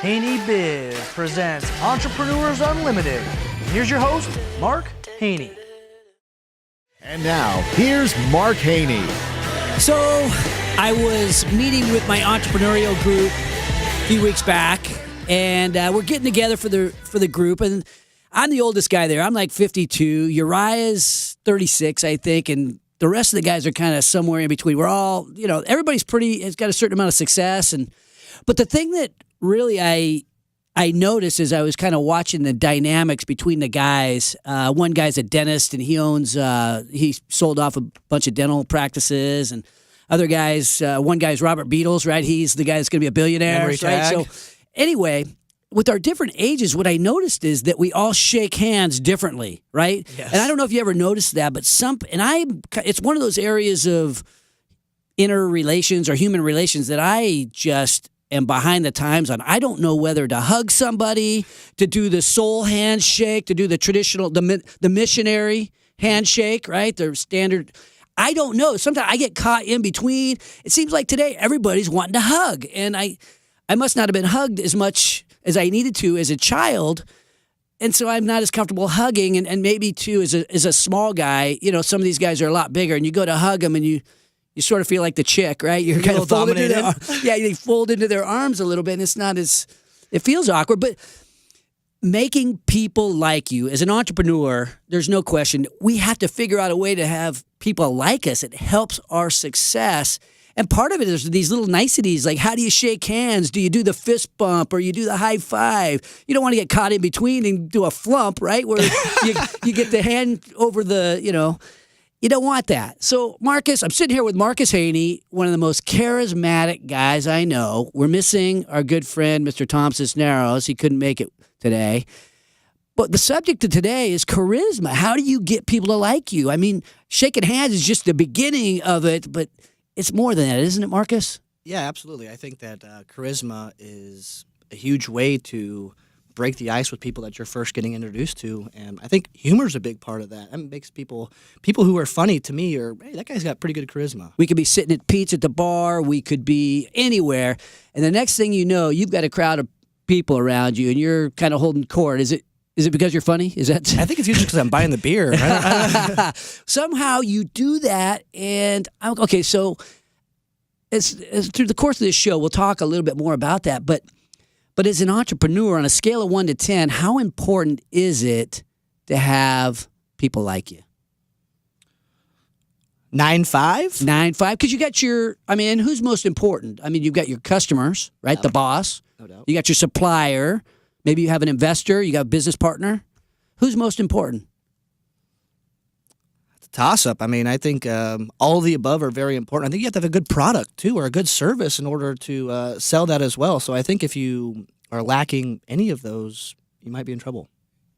Haney Biz presents Entrepreneurs Unlimited. Here's your host, Mark Haney. And now, here's Mark Haney. So, I was meeting with my entrepreneurial group a few weeks back, and we're getting together for the group. And I'm the oldest guy there. I'm like 52. Uriah's 36, I think, and the rest of the guys are kind of somewhere in between. We're all, everybody's has got a certain amount of success, but the thing that really I noticed as I was kind of watching the dynamics between the guys. One guy's a dentist, and he sold off a bunch of dental practices, and other guys, one guy's Robert Beatles, right? He's the guy that's going to be a billionaire, right? So anyway, with our different ages, what I noticed is that we all shake hands differently, right? Yes. And I don't know if you ever noticed that, but it's one of those areas of interrelations or human relations that I just am behind the times on. I don't know whether to hug somebody, to do the soul handshake, to do the traditional, the missionary handshake, right? The standard. I don't know. Sometimes I get caught in between. It seems like today everybody's wanting to hug, and I must not have been hugged as much as I needed to as a child, and so I'm not as comfortable hugging. And maybe too, as a small guy, some of these guys are a lot bigger, and you go to hug them, and you sort of feel like the chick, right? You're kind of folded into their arms. Yeah, they fold into their arms a little bit, and it feels awkward. But making people like you as an entrepreneur, there's no question, we have to figure out a way to have people like us. It helps our success. And part of it is these little niceties, like how do you shake hands? Do you do the fist bump or you do the high five? You don't want to get caught in between and do a flump, right? Where you get the hand over the, You don't want that. So, Marcus, I'm sitting here with Marcus Haney, one of the most charismatic guys I know. We're missing our good friend, Mr. Tom Cisneros. He couldn't make it today. But the subject of today is charisma. How do you get people to like you? I mean, shaking hands is just the beginning of it, but it's more than that, isn't it, Marcus? Yeah, absolutely. I think that charisma is a huge way to break the ice with people that you're first getting introduced to, and I think humor is a big part of that. It makes people who are funny to me are, hey, that guy's got pretty good charisma. We could be sitting at Pete's at the bar. We could be anywhere, and the next thing you know, you've got a crowd of people around you, and you're kind of holding court. Is it because you're funny? Is that? I think it's usually because I'm buying the beer. Somehow you do that, and okay. So, as through the course of this show, we'll talk a little bit more about that, but. But as an entrepreneur, on a scale of 1 to 10, how important is it to have people like you? 9.5? 9.5, because you got and who's most important? I mean, you've got your customers, right? The boss. No doubt. You got your supplier. Maybe you have an investor. You got a business partner. Who's most important? Toss-up. I mean, I think all of the above are very important. I think you have to have a good product, too, or a good service in order to sell that as well. So I think if you are lacking any of those, you might be in trouble.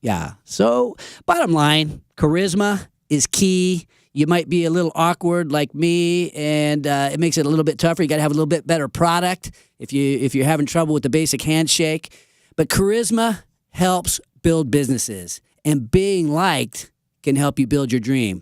Yeah. So bottom line, charisma is key. You might be a little awkward like me, and it makes it a little bit tougher. You got to have a little bit better product if you're having trouble with the basic handshake. But charisma helps build businesses, and being liked can help you build your dream.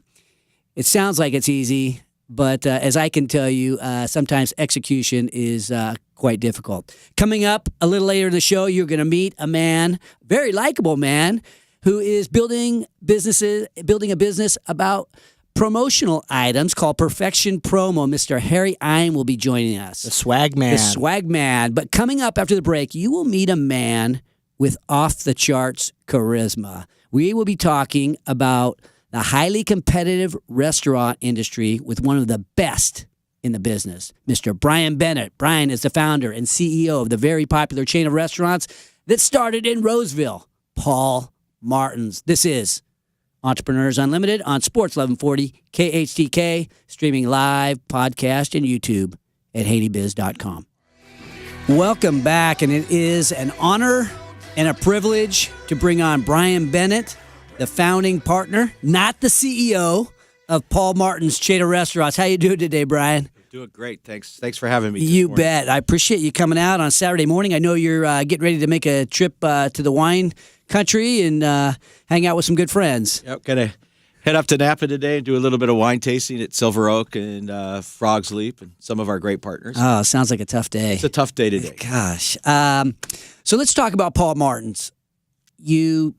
It sounds like it's easy, but as I can tell you, sometimes execution is quite difficult. Coming up a little later in the show, you're going to meet a man, very likable man, who is building a business about promotional items called Perfection Promo. Mr. Harry Ein will be joining us. The swag man. The swag man. But coming up after the break, you will meet a man with off-the-charts charisma. We will be talking about the highly competitive restaurant industry with one of the best in the business, Mr. Brian Bennett. Brian is the founder and CEO of the very popular chain of restaurants that started in Roseville, Paul Martin's. This is Entrepreneurs Unlimited on Sports 1140 KHTK, streaming live, podcast, and YouTube at HaneyBiz.com. Welcome back, and it is an honor and a privilege to bring on Brian Bennett, the founding partner, not the CEO, of Paul Martin's chain of restaurants. How you doing today, Brian? Doing great. Thanks for having me. You bet. I appreciate you coming out on Saturday morning. I know you're getting ready to make a trip to the wine country and hang out with some good friends. Yep, gotta head up to Napa today and do a little bit of wine tasting at Silver Oak and Frog's Leap and some of our great partners. Oh, sounds like a tough day. It's a tough day today. Gosh. So let's talk about Paul Martin's. You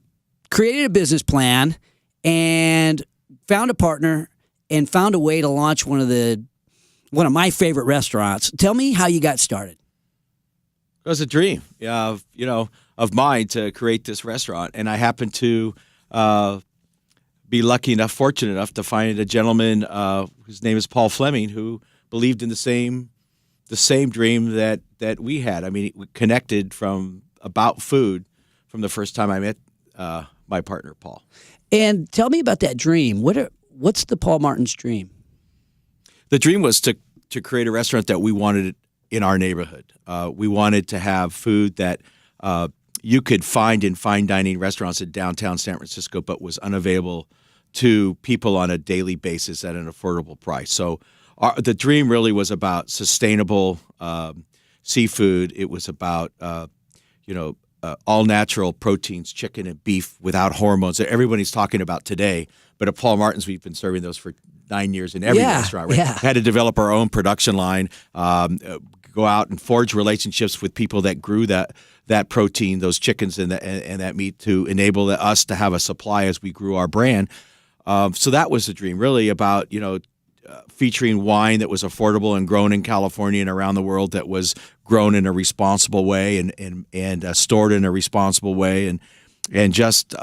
created a business plan and found a partner and found a way to launch one of my favorite restaurants. Tell me how you got started. It was a dream, of mine to create this restaurant, and I happened to be lucky enough, fortunate enough to find a gentleman whose name is Paul Fleming, who believed in the same dream that we had. I mean, we connected about food from the first time I met my partner, Paul. And tell me about that dream. What's the Paul Martin's dream? The dream was to create a restaurant that we wanted in our neighborhood. We wanted to have food that you could find in fine dining restaurants in downtown San Francisco, but was unavailable to people on a daily basis at an affordable price. So the dream really was about sustainable seafood. It was about all natural proteins, chicken and beef without hormones that everybody's talking about today. But at Paul Martin's, we've been serving those for 9 years in every restaurant. Right? Yeah. Had to develop our own production line, go out and forge relationships with people that grew that protein, those chickens and that meat to enable us to have a supply as we grew our brand. So that was the dream, really about featuring wine that was affordable and grown in California and around the world, that was grown in a responsible way and stored in a responsible way, and just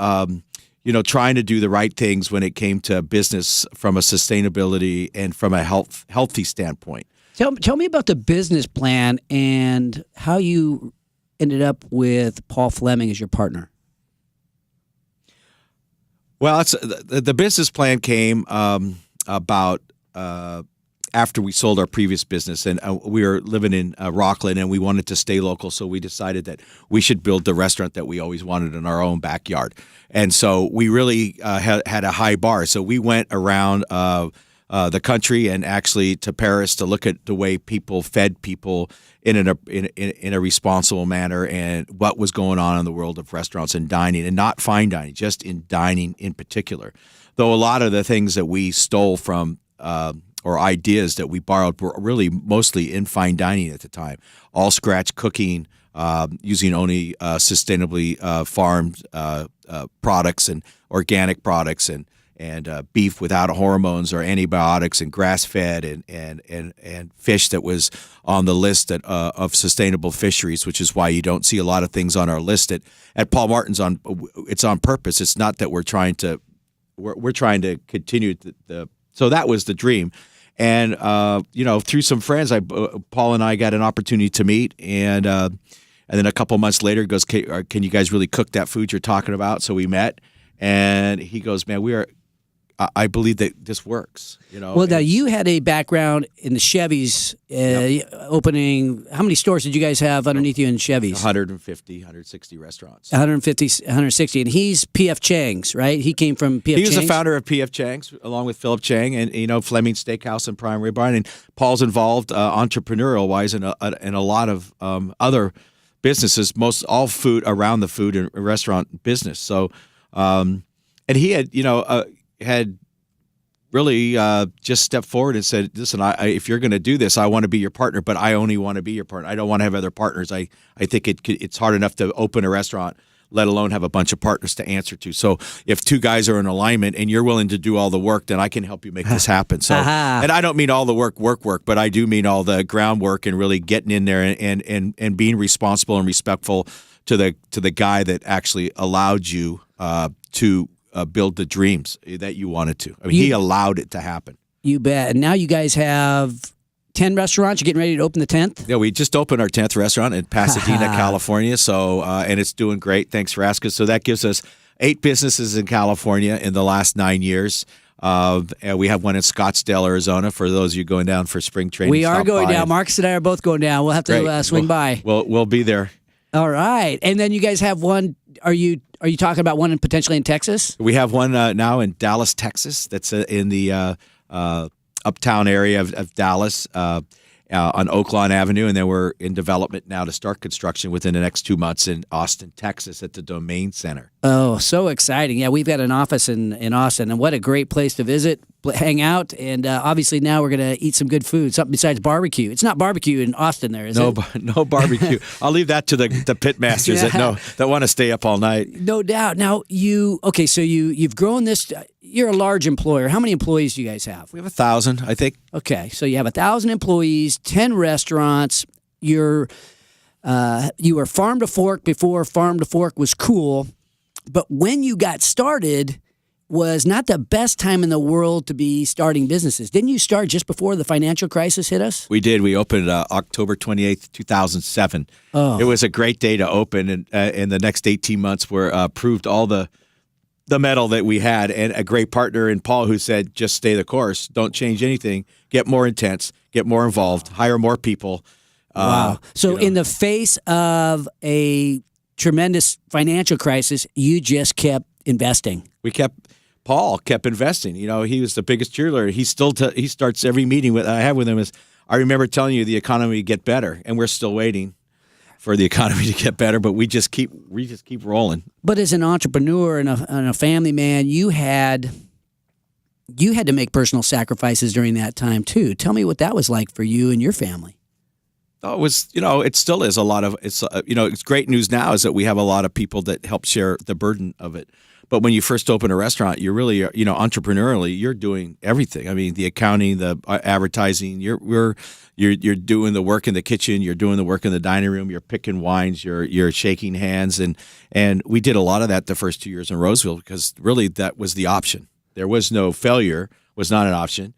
trying to do the right things when it came to business from a sustainability and from a healthy standpoint. Tell me about the business plan and how you ended up with Paul Fleming as your partner. Well, the business plan came about after we sold our previous business, and we were living in Rockland, and we wanted to stay local, so we decided that we should build the restaurant that we always wanted in our own backyard. And so we really had a high bar. So we went around the country and actually to Paris to look at the way people fed people in a responsible manner and what was going on in the world of restaurants and dining, and not fine dining, just in dining in particular. Though a lot of the things that we stole from or ideas that we borrowed were really mostly in fine dining at the time. All scratch cooking, using only sustainably farmed products and organic products, and beef without hormones or antibiotics, and grass fed, and fish that was on the list of sustainable fisheries, which is why you don't see a lot of things on our list at Paul Martin's. It's on purpose. It's not that we're trying to continue so that was the dream. And through some friends, Paul and I got an opportunity to meet, and then a couple months later, he goes, "Can you guys really cook that food you're talking about?" So we met, and he goes, "Man, I believe that this works." Well, now you had a background in the Chevys opening. How many stores did you guys have underneath you in Chevys? 150, 160 restaurants. 150, 160. And he's P.F. Chang's, right? He came from P.F. Chang's? He was the founder of P.F. Chang's, along with Philip Chang and Fleming Steakhouse and Prime Rib Barn. And Paul's involved entrepreneurial-wise in a lot of other businesses, all food around the food and restaurant business. So, and he had really just stepped forward and said, "Listen, if you're going to do this, I want to be your partner, but I only want to be your partner. I don't want to have other partners. I think it's hard enough to open a restaurant, let alone have a bunch of partners to answer to. So if two guys are in alignment and you're willing to do all the work, then I can help you make this happen." So, and I don't mean all the work, but I do mean all the groundwork and really getting in there and being responsible and respectful to the guy that actually allowed you to build the dreams that you wanted to. I mean, he allowed it to happen. You bet. And now you guys have 10 restaurants. You're getting ready to open the 10th? Yeah, we just opened our 10th restaurant in Pasadena, California. So, and it's doing great. Thanks for asking. So that gives us 8 businesses in California in the last 9 years. And we have one in Scottsdale, Arizona, for those of you going down for spring training. We are going down. Marcus and I are both going down. We'll have to swing by. We'll be there. All right. And then you guys have one. Are you talking about one potentially in Texas? We have one now in Dallas, Texas. That's in the uptown area of Dallas. on Oak Lawn Avenue, and then we're in development now to start construction within the next 2 months in Austin, Texas, at the Domain Center. Oh, so exciting. Yeah, we've got an office in Austin, and what a great place to visit, hang out, and obviously now we're going to eat some good food, something besides barbecue. It's not barbecue in Austin there, is it? No barbecue. I'll leave that to the pit masters that want to stay up all night. No doubt. Now, you've grown this. You're a large employer. How many employees do you guys have? We have 1,000, I think. Okay, so you have 1,000 employees, 10 restaurants. You were farm to fork before farm to fork was cool, but when you got started was not the best time in the world to be starting businesses. Didn't you start just before the financial crisis hit us? We did. We opened October 28th, 2007. Oh. It was a great day to open, and in the next 18 months were proved all the metal that we had, and a great partner in Paul who said, just stay the course. Don't change anything. Get more intense. Get more involved. Hire more people. Wow. So in the face of a tremendous financial crisis, you just kept investing. Paul kept investing. He was the biggest cheerleader. He starts every meeting I have with him is, I remember telling you the economy would get better, and we're still waiting for the economy to get better, but we just keep rolling. But as an entrepreneur and a family man, you had to make personal sacrifices during that time too. Tell me what that was like for you and your family. Oh, it was, it still is a lot of, it's great news now is that we have a lot of people that help share the burden of it. But when you first open a restaurant, you're really, entrepreneurially, you're doing everything. I mean, the accounting, the advertising, you're doing the work in the kitchen, you're doing the work in the dining room, you're picking wines, you're shaking hands, and we did a lot of that the first 2 years in Roseville because really that was the option. There was no failure, was not an option.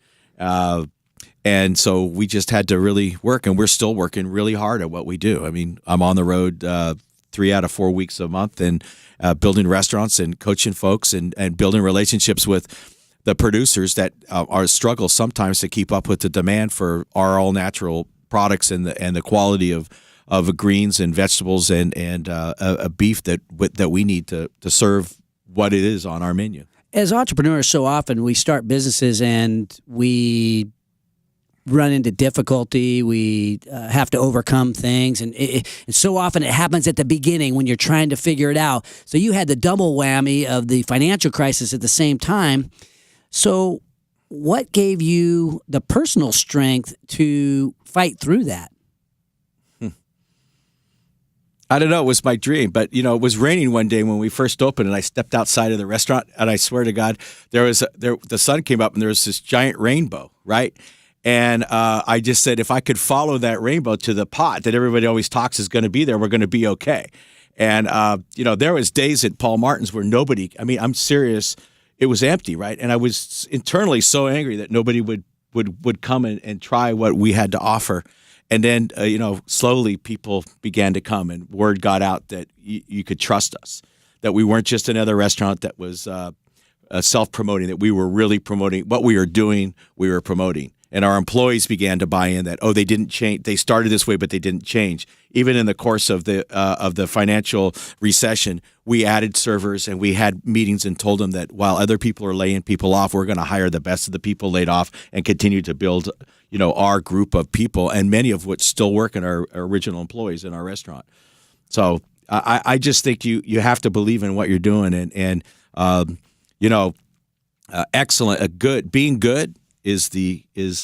And so we just had to really work, and we're still working really hard at what we do. I mean, I'm on the road 3 out of 4 weeks a month and building restaurants and coaching folks and building relationships with the producers that are struggle sometimes to keep up with the demand for our all natural products and the quality of greens and vegetables and a beef that we need to serve what it is on our menu. As entrepreneurs, so often we start businesses and we run into difficulty. We have to overcome things. And so often it happens at the beginning when you're trying to figure it out. So you had the double whammy of the financial crisis at the same time. So what gave you the personal strength to fight through that? I don't know. It was my dream, but it was raining one day when we first opened, and I stepped outside of the restaurant, and I swear to God, the sun came up, and there was this giant rainbow, right? And I just said, if I could follow that rainbow to the pot that everybody always talks is going to be there, we're going to be okay. And there was days at Paul Martin's where nobody. I mean, I'm serious. It was empty, right? And I was internally so angry that nobody would come and try what we had to offer. And then, slowly people began to come, and word got out that you could trust us, that we weren't just another restaurant that was self-promoting, that we were really promoting what we were doing, we were promoting. And our employees began to buy in that, they didn't change. They started this way, but they didn't change. Even in the course of the financial recession, we added servers and we had meetings and told them that while other people are laying people off, we're going to hire the best of the people laid off and continue to build, our group of people, and many of which still work in our original employees in our restaurant. So I just think you have to believe in what you're doing, and excellent, being good is it's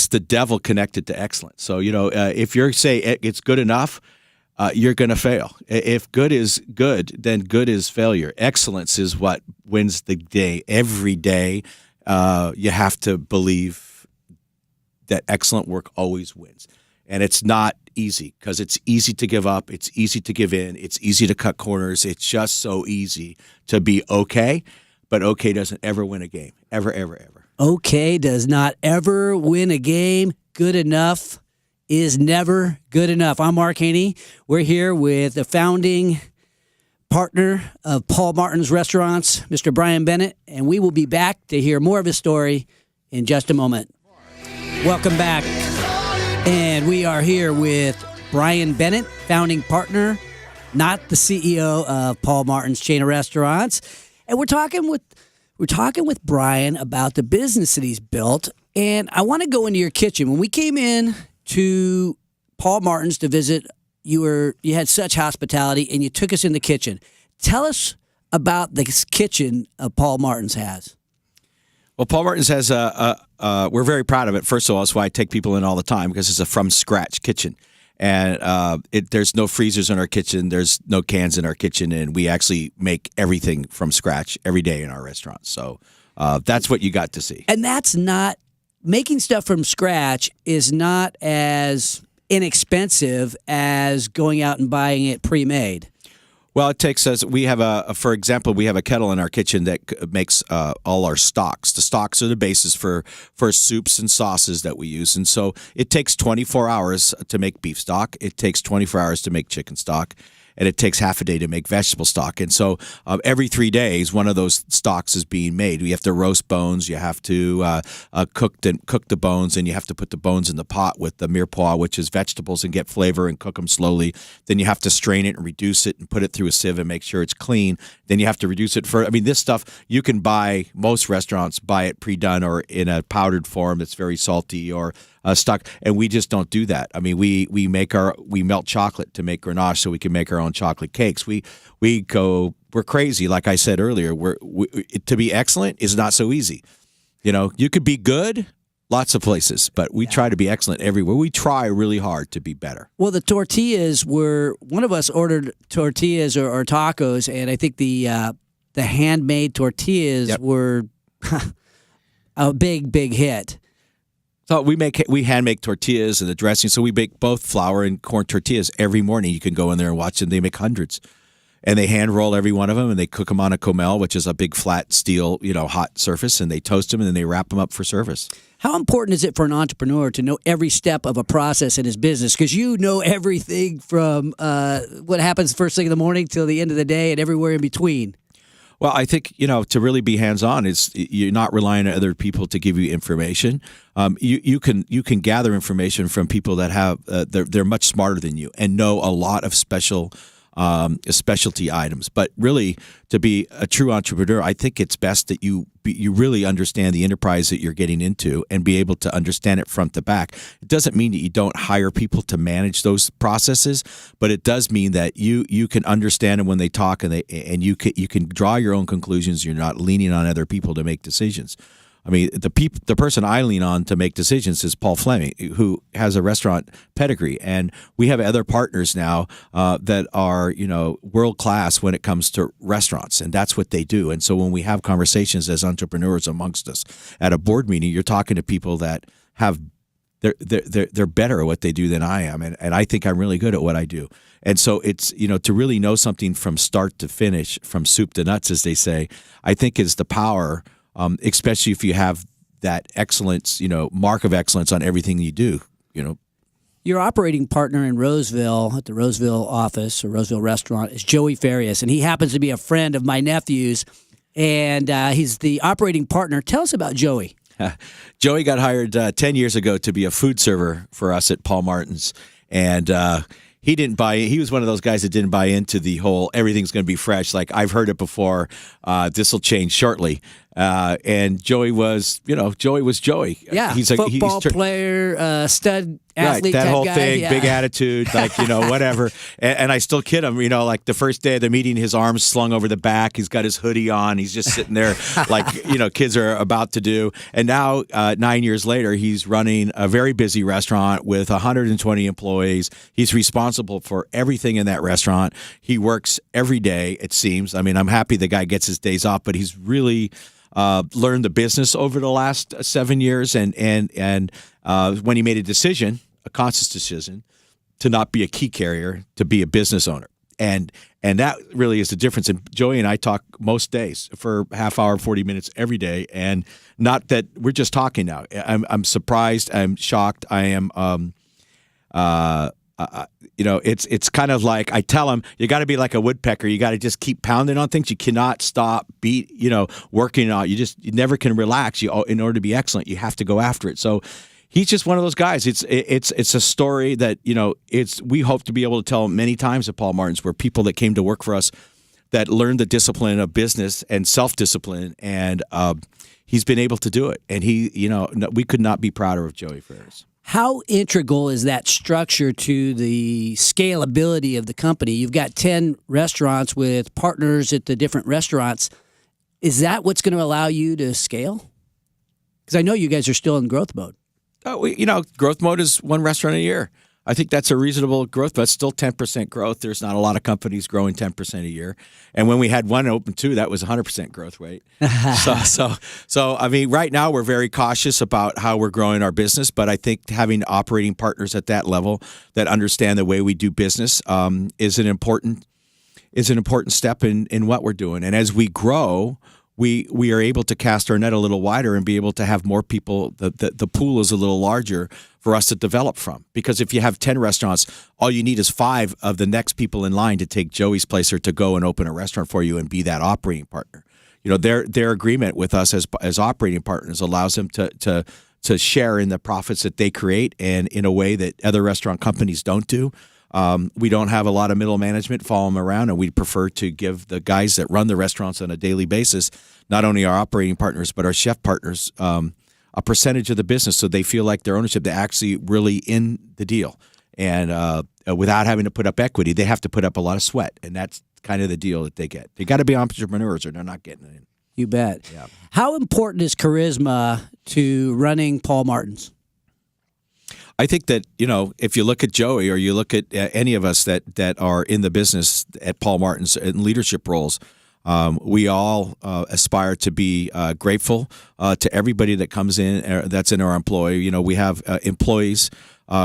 the devil connected to excellence. So, if you're say it's good enough, you're going to fail. If good is good, then good is failure. Excellence is what wins the day. Every day, you have to believe that excellent work always wins. And it's not easy because it's easy to give up. It's easy to give in. It's easy to cut corners. It's just so easy to be okay. But okay doesn't ever win a game. Ever, ever, ever. Okay does not ever win a game. Good enough is never good enough. I'm Mark Haney. We're here with the founding partner of Paul Martin's Restaurants, Mr. Brian Bennett, and we will be back to hear more of his story in just a moment. Welcome back. And we are here with Brian Bennett, founding partner, not the CEO of Paul Martin's chain of restaurants. And we're talking with Brian about the business that he's built. And I want to go into your kitchen. When we came in to Paul Martin's to visit, you had such hospitality, and you took us in the kitchen. Tell us about this kitchen Paul Martin's has. Well, Paul Martin's has we're very proud of it. First of all, that's why I take people in all the time, because it's a from-scratch kitchen. And there's no freezers in our kitchen. There's no cans in our kitchen. And we actually make everything from scratch every day in our restaurant. So that's what you got to see. And that's not, making stuff from scratch is not as inexpensive as going out and buying it pre-made. Well, it takes us. We have for example, we have a kettle in our kitchen that makes all our stocks. The stocks are the basis for soups and sauces that we use, and so it takes 24 hours to make beef stock. It takes 24 hours to make chicken stock, and it takes half a day to make vegetable stock. And so every 3 days, one of those stocks is being made. You have to roast bones. You have to cook the bones, and you have to put the bones in the pot with the mirepoix, which is vegetables, and get flavor and cook them slowly. Then you have to strain it and reduce it and put it through a sieve and make sure it's clean. Then you have to reduce it for. I mean, this stuff you can buy. Most restaurants buy it pre-done or in a powdered form that's very salty or stock, and we just don't do that. I mean, we melt chocolate to make Grenache so we can make our own chocolate cakes. We're crazy. Like I said earlier, to be excellent is not so easy. You know, you could be good lots of places, but we try to be excellent everywhere. We try really hard to be better. Well, the tortillas were, one of us ordered tortillas or tacos, and I think the handmade tortillas were a big hit. So we hand make tortillas and the dressing. So we bake both flour and corn tortillas every morning. You can go in there and watch them. They make hundreds, and they hand roll every one of them, and they cook them on a comel, which is a big flat steel, hot surface, and they toast them, and then they wrap them up for service. How important is it for an entrepreneur to know every step of a process in his business? Because you know everything from what happens first thing in the morning till the end of the day and everywhere in between. Well, I think, to really be hands-on is you're not relying on other people to give you information. You can gather information from people that have they're much smarter than you and know a lot of specialty items. But really, to be a true entrepreneur, I think it's best that you really understand the enterprise that you're getting into and be able to understand it front to back. It doesn't mean that you don't hire people to manage those processes, but it does mean that you can understand them when they talk, and you can draw your own conclusions. You're not leaning on other people to make decisions. I mean, the person I lean on to make decisions is Paul Fleming, who has a restaurant pedigree, and we have other partners now that are world class when it comes to restaurants, and that's what they do. And so when we have conversations as entrepreneurs amongst us at a board meeting, you're talking to people that have they're better at what they do than I am, and I think I'm really good at what I do. And so it's to really know something from start to finish, from soup to nuts, as they say, I think is the power. Especially if you have that excellence, mark of excellence on everything you do, Your operating partner in Roseville, at the Roseville office or Roseville restaurant, is Joey Farias, and he happens to be a friend of my nephew's, and he's the operating partner. Tell us about Joey. Joey got hired 10 years ago to be a food server for us at Paul Martin's, and he didn't buy. He was one of those guys that didn't buy into the whole everything's going to be fresh. Like, I've heard it before. This will change shortly. And Joey was Joey. Yeah, he's a football player, stud athlete, right? That type whole guy. thing, yeah. Big attitude, like whatever. And I still kid him. Like the first day of the meeting, his arms slung over the back. He's got his hoodie on. He's just sitting there, like kids are about to do. And now, 9 years later, he's running a very busy restaurant with 120 employees. He's responsible for everything in that restaurant. He works every day, it seems. I mean, I'm happy the guy gets his days off, but he's really learned the business over the last 7 years, and when he made a conscious decision, to not be a key carrier, to be a business owner, and that really is the difference. And Joey and I talk most days for half hour, 40 minutes every day, and not that we're just talking now. I'm surprised, I'm shocked, I am. It's kind of like I tell him, you got to be like a woodpecker. You got to just keep pounding on things. You cannot stop, working on. You never can relax. In order to be excellent, you have to go after it. So he's just one of those guys. It's a story that we hope to be able to tell many times at Paul Martin's, where people that came to work for us that learned the discipline of business and self-discipline, and he's been able to do it. And we could not be prouder of Joey Ferris. How integral is that structure to the scalability of the company? You've got 10 restaurants with partners at the different restaurants. Is that what's going to allow you to scale? Because I know you guys are still in growth mode. Growth mode is one restaurant a year. I think that's a reasonable growth, but it's still 10% growth. There's not a lot of companies growing 10% a year. And when we had one open too, that was 100% growth rate. So I mean, right now we're very cautious about how we're growing our business, but I think having operating partners at that level that understand the way we do business is an important step in what we're doing. And as we grow, we are able to cast our net a little wider and be able to have more people. The pool is a little larger for us to develop from. Because if you have 10 restaurants, all you need is 5 of the next people in line to take Joey's place or to go and open a restaurant for you and be that operating partner. Their agreement with us as operating partners allows them to share in the profits that they create, and in a way that other restaurant companies don't do. We don't have a lot of middle management follow them around, and we prefer to give the guys that run the restaurants on a daily basis, not only our operating partners, but our chef partners, a percentage of the business, so they feel like their ownership, they're actually really in the deal. And without having to put up equity, they have to put up a lot of sweat, and that's kind of the deal that they get. They got to be entrepreneurs or they're not getting it in. You bet. Yeah. How important is charisma to running Paul Martin's? I think that, if you look at Joey or you look at any of us that are in the business at Paul Martin's in leadership roles, we all aspire to be grateful to everybody that comes in that's in our employ. We have employees,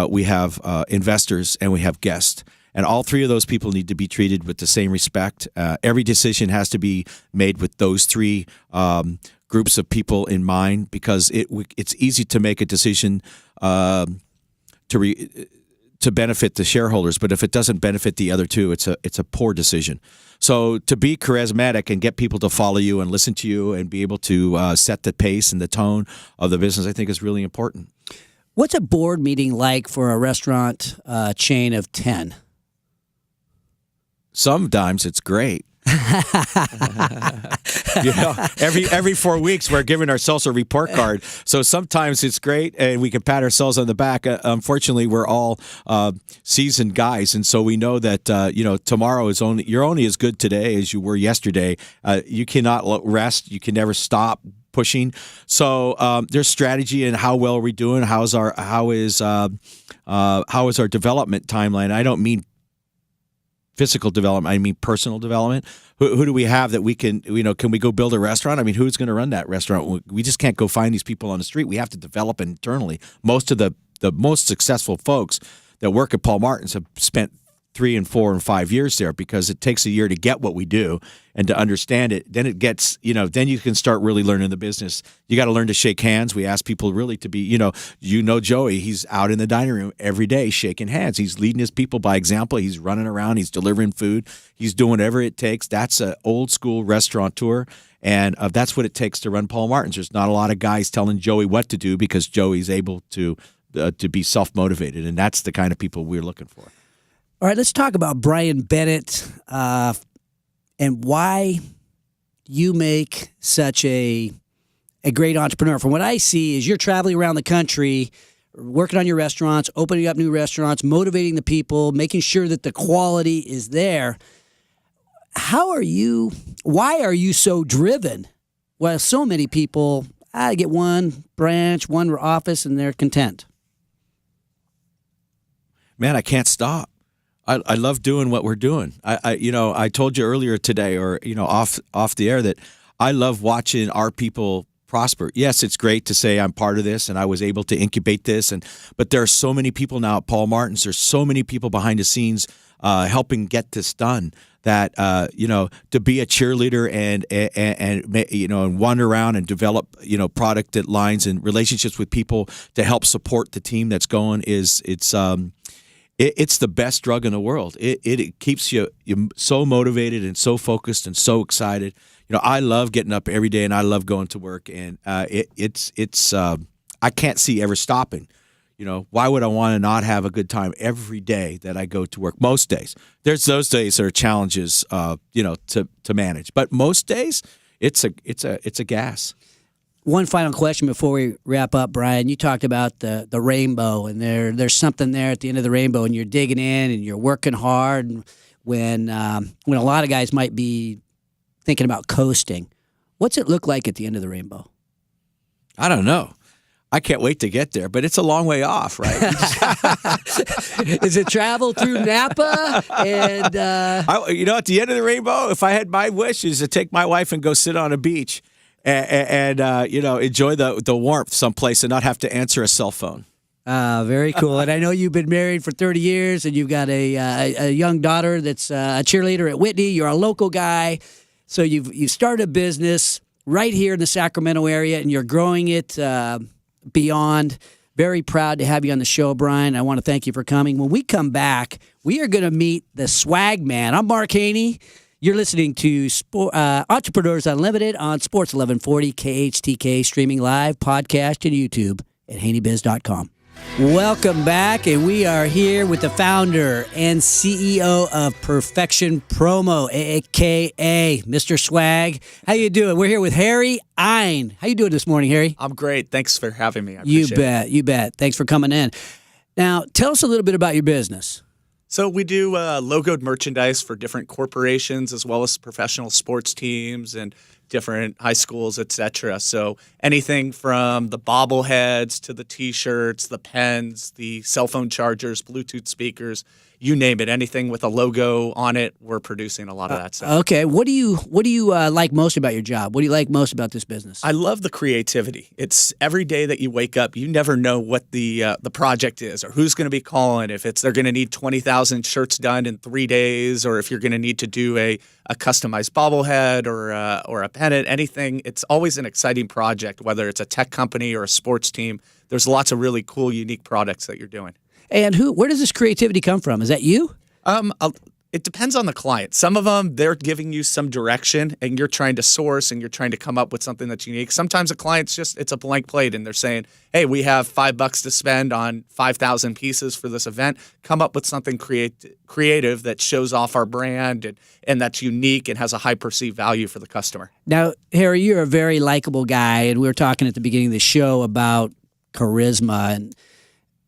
we have investors, and we have guests. And all 3 of those people need to be treated with the same respect. Every decision has to be made with those 3 groups of people in mind, because it's easy to make a decision to benefit the shareholders, but if it doesn't benefit the other 2, it's a poor decision. So to be charismatic and get people to follow you and listen to you and be able to set the pace and the tone of the business, I think is really important. What's a board meeting like for a restaurant chain of 10? Sometimes it's great. Every 4 weeks we're giving ourselves a report card. So sometimes it's great and we can pat ourselves on the back. Unfortunately, we're all seasoned guys, and so we know that tomorrow you're only as good today as you were yesterday. You cannot rest. You can never stop pushing. So there's strategy in how well are we doing. How is our development timeline? I don't mean physical development. I mean personal development. Who do we have that we can, can we go build a restaurant? I mean, who's going to run that restaurant? We just can't go find these people on the street. We have to develop internally. Most of the most successful folks that work at Paul Martin's have spent 3 and 4 and 5 years there, because it takes a year to get what we do and to understand it. Then it gets, then you can start really learning the business. You got to learn to shake hands. We ask people really to be, Joey, he's out in the dining room every day shaking hands. He's leading his people by example. He's running around. He's delivering food. He's doing whatever it takes. That's an old school restaurateur. And that's what it takes to run Paul Martin's. There's not a lot of guys telling Joey what to do, because Joey's able to be self-motivated. And that's the kind of people we're looking for. All right, let's talk about Brian Bennett and why you make such a great entrepreneur. From what I see is you're traveling around the country, working on your restaurants, opening up new restaurants, motivating the people, making sure that the quality is there. Why are you so driven? Well, so many people, get one branch, one office, and they're content. Man, I can't stop. I love doing what we're doing. I told you earlier today, or off the air, that I love watching our people prosper. Yes, it's great to say I'm part of this and I was able to incubate this, but there are so many people now at Paul Martin's. There's so many people behind the scenes helping get this done. That to be a cheerleader and wander around and develop product that lines and relationships with people to help support the team that's going it's the best drug in the world. It keeps you so motivated and so focused and so excited. I love getting up every day and I love going to work, and I can't see ever stopping. why would I want to not have a good time every day that I go to work? Most days. There's those days that are challenges, to manage. But most days, it's a gas. One final question before we wrap up, Brian. You talked about the rainbow, and there's something there at the end of the rainbow, and you're digging in and you're working hard. And when a lot of guys might be thinking about coasting, what's it look like at the end of the rainbow? I don't know. I can't wait to get there, but it's a long way off, right? Is it travel through Napa? And at the end of the rainbow, if I had my wish, is to take my wife and go sit on a beach and enjoy the warmth someplace and not have to answer a cell phone. Very cool. And I know you've been married for 30 years, and you've got a young daughter that's a cheerleader at Whitney. You're a local guy, so you've started a business right here in the Sacramento area, and you're growing it beyond. Very proud to have you on the show, Brian. I want to thank you for coming. When we come back, we are going to meet the swag man. I'm Mark Haney. You're listening to Entrepreneurs Unlimited on Sports 1140 KHTK, streaming live, podcast, and YouTube at haneybiz.com. Welcome back, and we are here with the founder and CEO of Perfection Promo, a.k.a. Mr. Swag. How you doing? We're here with Harry Ein. How you doing this morning, Harry? I'm great. Thanks for having me. I appreciate it. You bet. Thanks for coming in. Now, tell us a little bit about your business. So we do logoed merchandise for different corporations as well as professional sports teams and different high schools, etc. So anything from the bobbleheads to the T-shirts, the pens, the cell phone chargers, Bluetooth speakers, you name it. Anything with a logo on it, we're producing a lot of that stuff. Okay. What do you like most about your job? What do you like most about this business? I love the creativity. It's every day that you wake up, you never know what the project is or who's going to be calling. If they're going to need 20,000 shirts done in 3 days, or if you're going to need to do a customized bobblehead or a pennant, anything. It's always an exciting project, whether it's a tech company or a sports team. There's lots of really cool, unique products that you're doing. And where does this creativity come from? Is that you? It depends on the client. Some of them, they're giving you some direction and you're trying to source and you're trying to come up with something that's unique. Sometimes a client's it's a blank plate and they're saying, hey, we have $5 to spend on 5,000 pieces for this event. Come up with something creative that shows off our brand and that's unique and has a high perceived value for the customer. Now, Harry, you're a very likable guy, and we were talking at the beginning of the show about charisma. And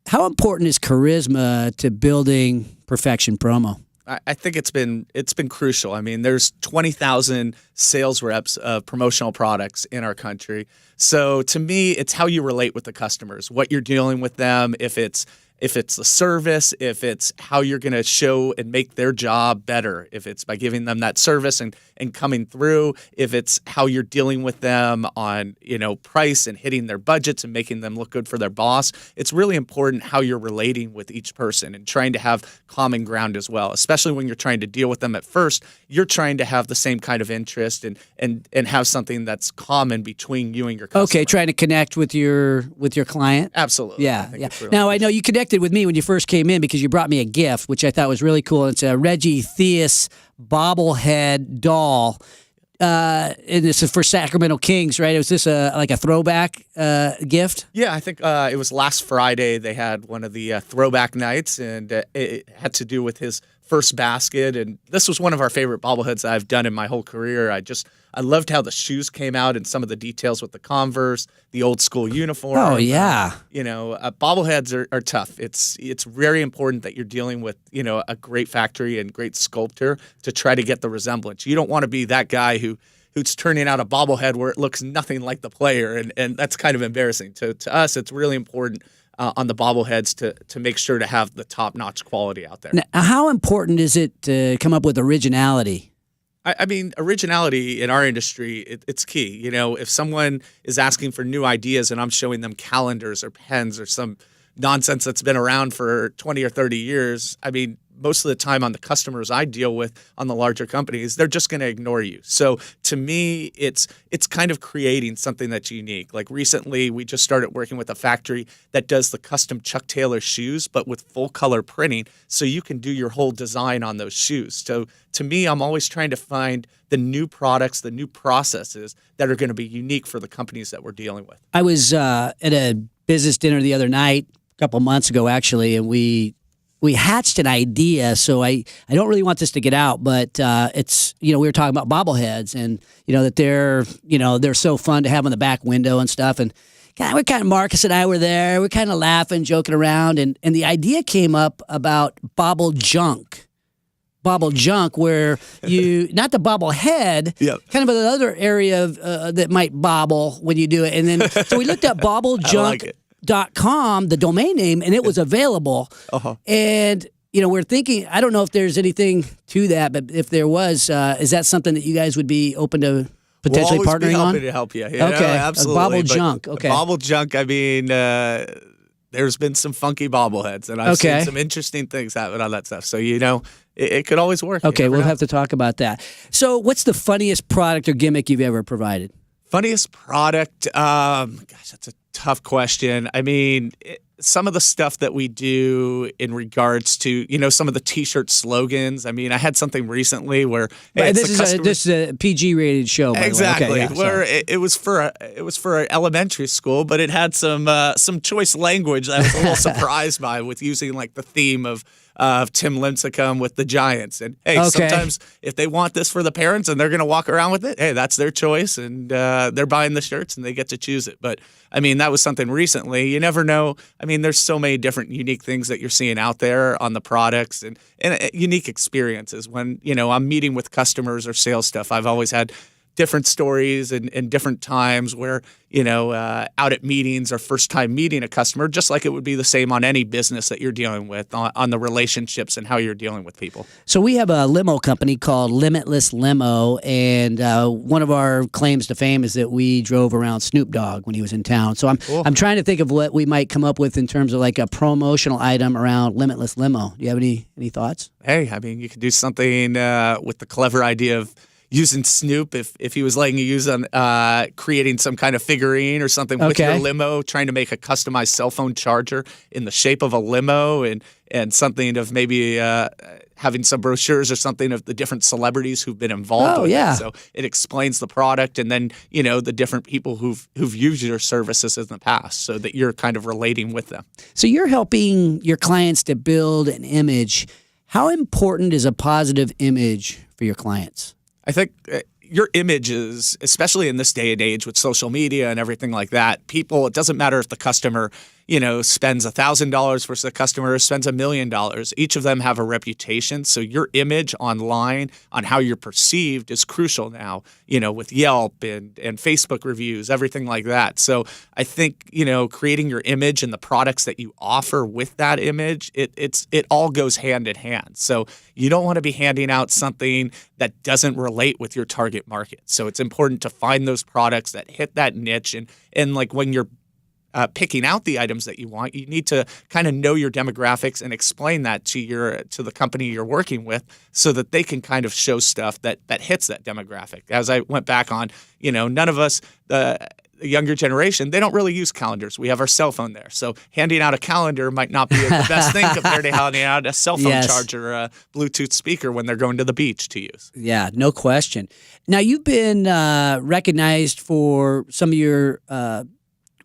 how important is charisma to building Perfection Promo? I think it's been crucial. I mean, there's 20,000 sales reps of promotional products in our country. So to me, it's how you relate with the customers, what you're dealing with them, if it's the service, if it's how you're going to show and make their job better, if it's by giving them that service and coming through, if it's how you're dealing with them on, price and hitting their budgets and making them look good for their boss. It's really important how you're relating with each person and trying to have common ground as well, especially when you're trying to deal with them at first. You're trying to have the same kind of interest and have something that's common between you and your customer. Okay, trying to connect with your client. Absolutely. Yeah. Really Now, I know you connected with me when you first came in because you brought me a gift, which I thought was really cool. It's a Reggie Theus bobblehead doll. And this is for Sacramento Kings, right? Was this like a throwback gift? Yeah, I think it was last Friday. They had one of the throwback nights, and it had to do with his first basket. And this was one of our favorite bobbleheads I've done in my whole career. I loved how the shoes came out and some of the details with the Converse, the old school uniform. Oh, yeah. Bobbleheads are tough. It's very important that you're dealing with, a great factory and great sculptor to try to get the resemblance. You don't want to be that guy who's turning out a bobblehead where it looks nothing like the player, and that's kind of embarrassing. To us, it's really important on the bobbleheads to make sure to have the top-notch quality out there. Now, how important is it to come up with originality? I mean, originality in our industry, it's key. If someone is asking for new ideas and I'm showing them calendars or pens or some nonsense that's been around for 20 or 30 years, I mean, most of the time on the customers I deal with on the larger companies, they're just going to ignore you. So to me, it's kind of creating something that's unique. Like recently, we just started working with a factory that does the custom Chuck Taylor shoes, but with full color printing, so you can do your whole design on those shoes. So to me, I'm always trying to find the new products, the new processes that are going to be unique for the companies that we're dealing with. I was at a business dinner the other night, couple months ago actually, and we hatched an idea. So I don't really want this to get out, but it's, we were talking about bobbleheads and, that they're so fun to have on the back window and stuff. And Marcus and I were there. We're kind of laughing, joking around. And the idea came up about bobble junk. Bobble junk, where you, not the bobblehead, kind of another area of, that might bobble when you do it. And then, so we looked up bobblejunk.com, the domain name, and it was available. And, we're thinking, I don't know if there's anything to that, but if there was, is that something that you guys would be open to potentially we'll always partnering be on? happy to help you. Okay. Absolutely. Bobble junk. Okay. Bobble junk, I mean, there's been some funky bobbleheads, and I've seen some interesting things happen on that stuff. So, it could always work. Okay, we'll have to talk about that. So what's the funniest product or gimmick you've ever provided? Funniest product? Gosh, that's a tough question. I mean, some of the stuff that we do in regards to, some of the T-shirt slogans. I mean, I had something recently where this is a PG-rated show. By exactly, the way. Okay, where it was for an elementary school, but it had some choice language that I was a little surprised by, with using like the theme of Tim Lincecum with the Giants. And hey, sometimes if they want this for the parents and they're going to walk around with it, hey, that's their choice, and they're buying the shirts and they get to choose it. But I mean, that was something recently. You never know. I mean, there's so many different unique things that you're seeing out there on the products, and unique experiences. When, I'm meeting with customers or sales stuff, I've always had different stories and different times where, out at meetings or first time meeting a customer, just like it would be the same on any business that you're dealing with, on the relationships and how you're dealing with people. So we have a limo company called Limitless Limo, and one of our claims to fame is that we drove around Snoop Dogg when he was in town. So I'm trying to think of what we might come up with in terms of like a promotional item around Limitless Limo. Do you have any thoughts? Hey, I mean, you could do something with the clever idea of using Snoop, if he was letting you use on creating some kind of figurine or something with your limo, trying to make a customized cell phone charger in the shape of a limo, and something of maybe having some brochures or something of the different celebrities who've been involved with it. So it explains the product, and then the different people who've used your services in the past, so that you're kind of relating with them. So you're helping your clients to build an image. How important is a positive image for your clients? I think your images, especially in this day and age with social media and everything like that, people, it doesn't matter if the customer, spends $1,000 versus the customer spends $1 million. Each of them have a reputation. So your image online on how you're perceived is crucial now, with Yelp and Facebook reviews, everything like that. So I think, creating your image and the products that you offer with that image, it all goes hand in hand. So you don't want to be handing out something that doesn't relate with your target market. So it's important to find those products that hit that niche, and like when you're picking out the items that you want, you need to kind of know your demographics and explain that to the company you're working with, so that they can kind of show stuff that hits that demographic. As I went back on, none of us, the younger generation, they don't really use calendars. We have our cell phone there. So handing out a calendar might not be the best thing compared to handing out a cell phone charger or a Bluetooth speaker when they're going to the beach to use. Yeah, no question. Now, you've been recognized for some of your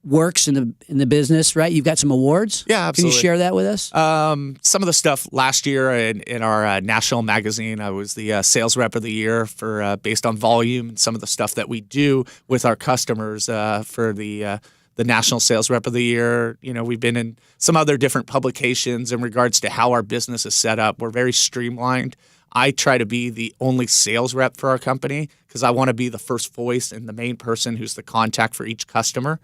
works in the business, right? You've got some awards. Yeah, absolutely. Can you share that with us? Some of the stuff last year in our national magazine, I was the sales rep of the year for based on volume, and some of the stuff that we do with our customers for the national sales rep of the year. We've been in some other different publications in regards to how our business is set up. We're very streamlined. I try to be the only sales rep for our company because I want to be the first voice and the main person who's the contact for each customer.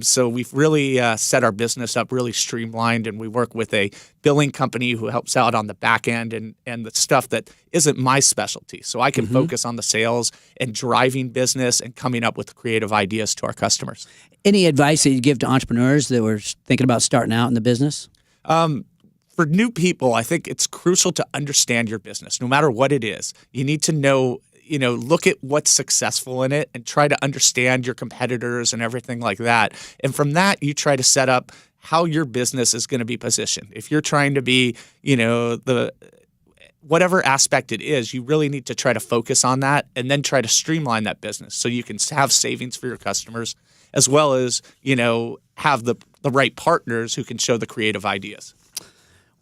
So we've really set our business up really streamlined, and we work with a billing company who helps out on the back end and the stuff that isn't my specialty. So I can focus on the sales and driving business and coming up with creative ideas to our customers. Any advice that you give to entrepreneurs that were thinking about starting out in the business? For new people, I think it's crucial to understand your business, no matter what it is. You need to know, look at what's successful in it and try to understand your competitors and everything like that. And from that, you try to set up how your business is going to be positioned. If you're trying to be, whatever aspect it is, you really need to try to focus on that and then try to streamline that business so you can have savings for your customers, as well as, have the the right partners who can show the creative ideas.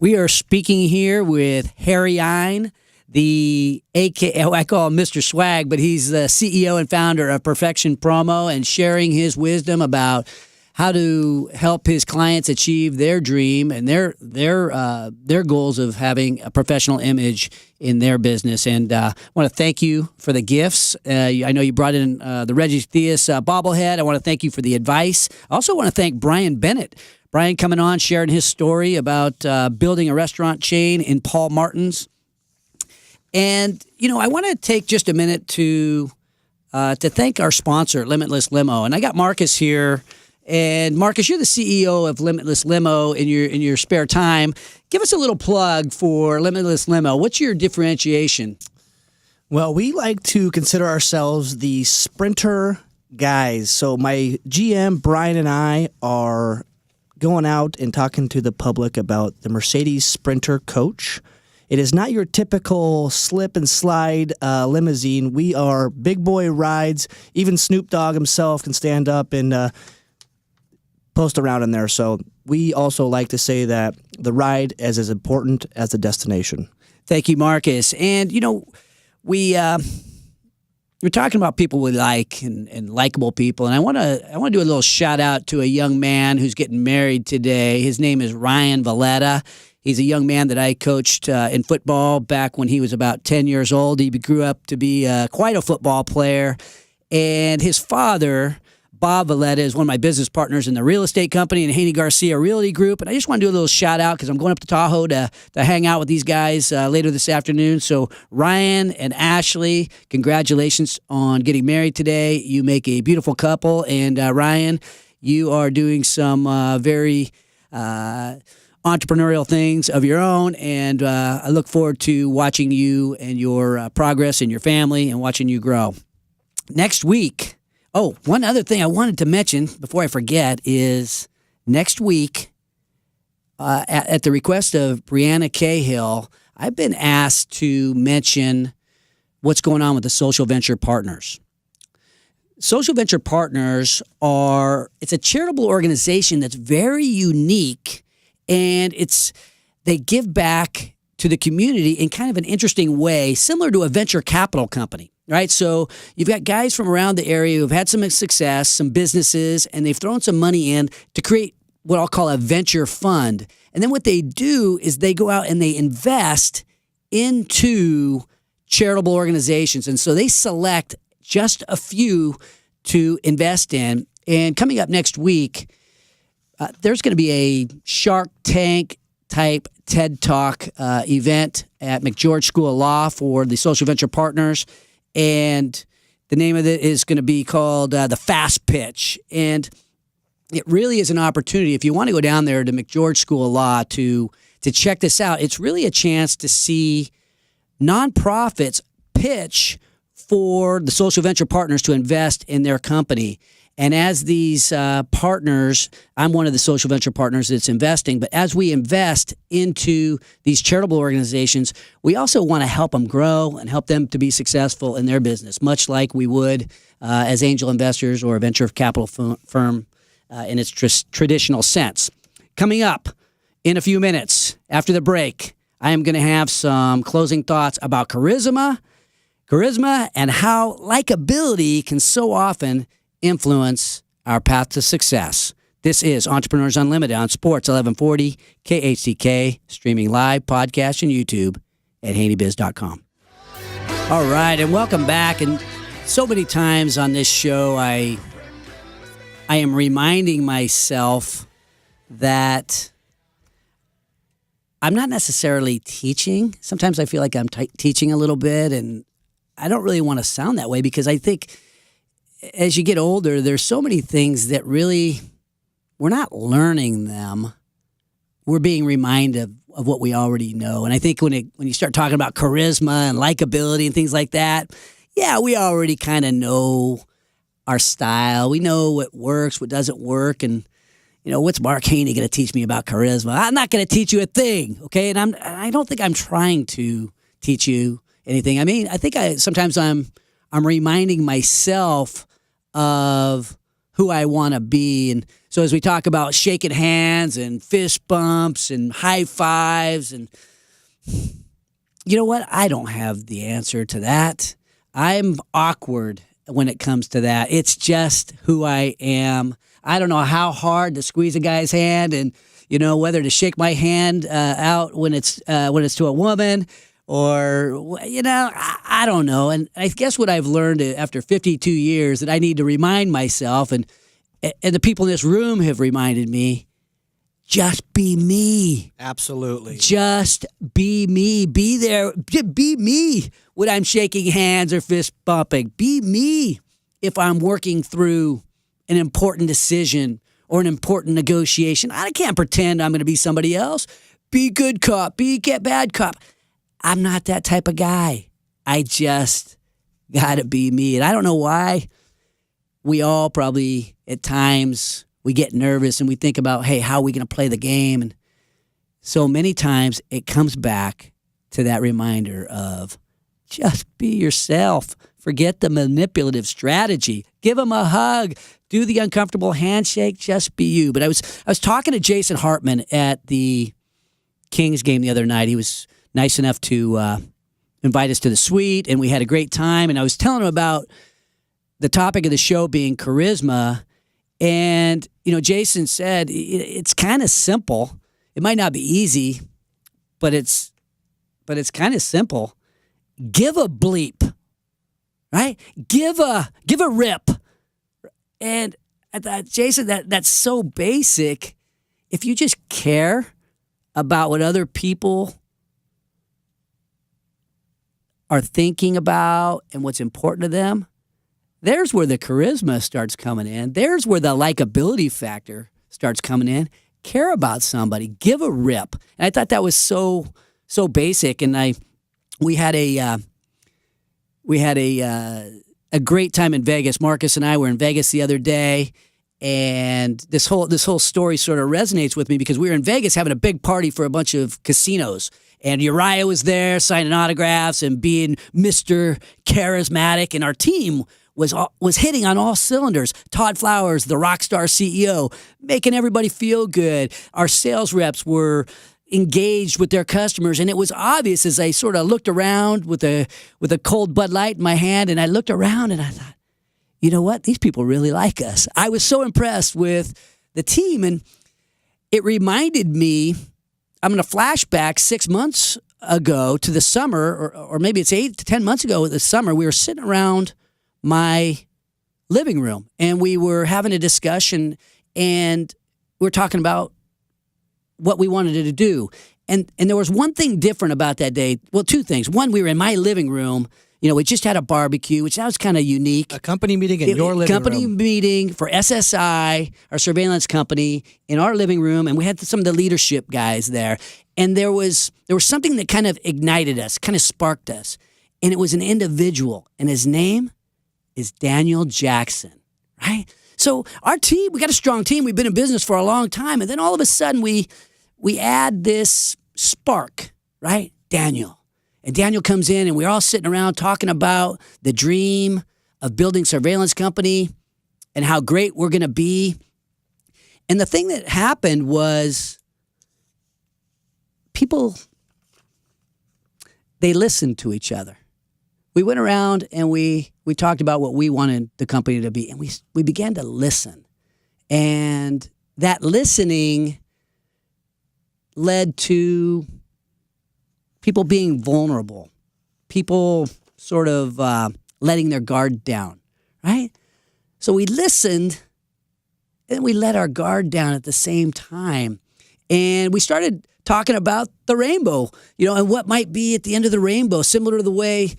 We are speaking here with Harry Ein, the I call him Mr. Swag, but he's the CEO and founder of Perfection Promo, and sharing his wisdom about how to help his clients achieve their dream and their goals of having a professional image in their business. And I want to thank you for the gifts. I know you brought in the Reggie Theus bobblehead. I want to thank you for the advice. I also want to thank Brian Bennett. Brian coming on, sharing his story about building a restaurant chain in Paul Martin's. And, I want to take just a minute to thank our sponsor, Limitless Limo. And I got Marcus here. And Marcus, you're the CEO of Limitless Limo in your spare time. Give us a little plug for Limitless Limo. What's your differentiation? Well, we like to consider ourselves the sprinter guys. So my GM, Brian, and I are going out and talking to the public about the Mercedes Sprinter Coach. It is not your typical slip and slide limousine. We are big boy rides. Even Snoop Dogg himself can stand up and post around in there. So we also like to say that the ride is as important as the destination. Thank you, Marcus. And, we're talking about people we like and likable people. And I want to do a little shout out to a young man who's getting married today. His name is Ryan Valletta. He's a young man that I coached in football back when he was about 10 years old. He grew up to be quite a football player. And his father, Bob Valletta, is one of my business partners in the real estate company and Haney Garcia Realty Group. And I just want to do a little shout out because I'm going up to Tahoe to hang out with these guys later this afternoon. So Ryan and Ashley, congratulations on getting married today. You make a beautiful couple. And Ryan, you are doing some very entrepreneurial things of your own. And I look forward to watching you and your progress in your family and watching you grow. Next week, one other thing I wanted to mention before I forget is next week, at the request of Brianna Cahill, I've been asked to mention what's going on with the Social Venture Partners. Social Venture Partners it's a charitable organization that's very unique, and they give back to the community in kind of an interesting way, similar to a venture capital company. Right, so you've got guys from around the area who've had some success, some businesses, and they've thrown some money in to create what I'll call a venture fund. And then what they do is they go out and they invest into charitable organizations. And so they select just a few to invest in. And coming up next week, there's going to be a Shark Tank type TED Talk event at McGeorge School of Law for the Social Venture Partners. And the name of it is going to be called The Fast Pitch. And it really is an opportunity, if you want to go down there to McGeorge School of Law to check this out, it's really a chance to see nonprofits pitch for the Social Venture Partners to invest in their company. And as these partners, I'm one of the Social Venture Partners that's investing, but as we invest into these charitable organizations, we also want to help them grow and help them to be successful in their business, much like we would as angel investors or a venture capital firm in its traditional sense. Coming up in a few minutes after the break, I am going to have some closing thoughts about charisma and how likability can so often influence our path to success. This is Entrepreneurs Unlimited on Sports 1140 KHTK, streaming live, podcast, and YouTube at haneybiz.com. All right, and welcome back. And so many times on this show, I am reminding myself that I'm not necessarily teaching. Sometimes I feel like I'm teaching a little bit, and I don't really want to sound that way because I think as you get older, there's so many things that really, we're not learning them. We're being reminded of what we already know. And I think when you start talking about charisma and likability and things like that, yeah, we already kind of know our style. We know what works, what doesn't work. And, what's Mark Haney going to teach me about charisma? I'm not going to teach you a thing, okay? And I don't think I'm trying to teach you anything. I mean, I think sometimes I'm reminding myself of who I want to be. And So as we talk about shaking hands and fist bumps and high fives, and you know what? I don't have the answer to that. I'm awkward when it comes to that. It's just who I am. I don't know how hard to squeeze a guy's hand, and whether to shake my hand out when it's to a woman, or I don't know. And I guess what I've learned after 52 years that I need to remind myself, and the people in this room have reminded me, just be me. Absolutely. Just be me. Be there. Be me when I'm shaking hands or fist bumping. Be me if I'm working through an important decision or an important negotiation. I can't pretend I'm going to be somebody else. Be good cop. Be bad cop. I'm not that type of guy. I just got to be me. And I don't know why we all probably at times we get nervous and we think about, hey, how are we going to play the game? And so many times it comes back to that reminder of just be yourself. Forget the manipulative strategy. Give them a hug. Do the uncomfortable handshake. Just be you. But I was talking to Jason Hartman at the Kings game the other night. He was nice enough to invite us to the suite, and we had a great time. And I was telling him about the topic of the show being charisma. And, Jason said it's kind of simple. It might not be easy, but it's kind of simple. Give a bleep, right? Give a rip. And I thought, Jason, that's so basic. If you just care about what other people are thinking about and what's important to them, there's where the charisma starts coming in. There's where the likability factor starts coming in. Care about somebody. Give a rip. And I thought that was so basic. And we had a great time in Vegas. Marcus and I were in Vegas the other day, and this whole story sort of resonates with me because we were in Vegas having a big party for a bunch of casinos. And Uriah was there signing autographs and being Mr. Charismatic, and our team was hitting on all cylinders. Todd Flowers, the rock star CEO, making everybody feel good. Our sales reps were engaged with their customers, and it was obvious as I sort of looked around with a cold Bud Light in my hand, and I looked around and I thought, you know what? These people really like us. I was so impressed with the team, and it reminded me, I'm going to flashback 6 months ago to the summer, or maybe it's 8 to 10 months ago this summer. We were sitting around my living room, and we were having a discussion, and we were talking about what we wanted to do. And there was one thing different about that day. Well, two things. One, we were in my living room. We just had a barbecue, which that was kind of unique. A company meeting in your living room. Company meeting for SSI, our surveillance company, in our living room, and we had some of the leadership guys there. And there was something that kind of ignited us, kind of sparked us. And it was an individual, and his name is Daniel Jackson, right? So our team, we got a strong team. We've been in business for a long time. And then all of a sudden we add this spark, right? Daniel. And Daniel comes in, and we're all sitting around talking about the dream of building surveillance company and how great we're going to be. And the thing that happened was people, they listened to each other. We went around and we talked about what we wanted the company to be, and we began to listen. And that listening led to people being vulnerable, people sort of letting their guard down, right? So we listened, and we let our guard down at the same time. And we started talking about the rainbow, and what might be at the end of the rainbow, similar to the way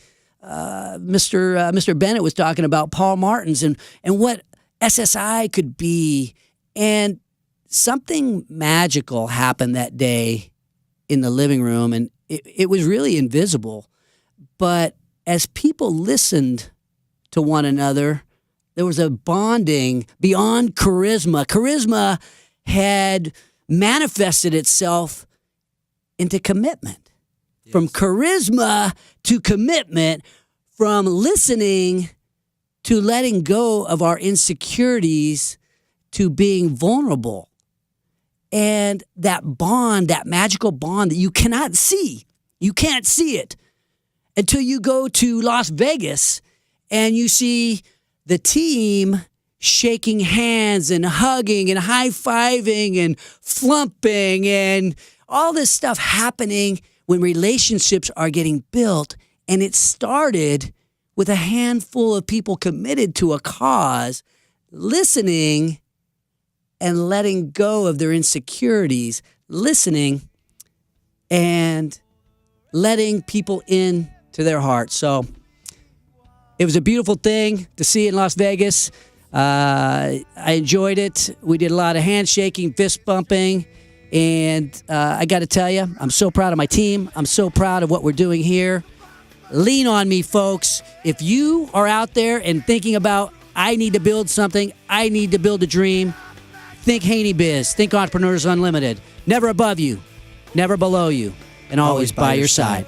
Mr. Bennett was talking about Paul Martin's and what SSI could be. And something magical happened that day in the living room, and it was really invisible. But as people listened to one another, there was a bonding beyond charisma. Charisma had manifested itself into commitment. Yes. From charisma to commitment, from listening to letting go of our insecurities, to being vulnerable. And that bond, that magical bond that you cannot see. You can't see it until you go to Las Vegas and you see the team shaking hands and hugging and high-fiving and flumping and all this stuff happening when relationships are getting built. And it started with a handful of people committed to a cause, listening and letting go of their insecurities, listening and letting people in to their hearts. So it was a beautiful thing to see in Las Vegas. I enjoyed it. We did a lot of handshaking, fist bumping, and I got to tell you, I'm so proud of my team. I'm so proud of what we're doing here. Lean on me, folks. If you are out there and thinking about, I need to build something, I need to build a dream, think Haney Biz, think Entrepreneurs Unlimited. Never above you, never below you, and always by your side.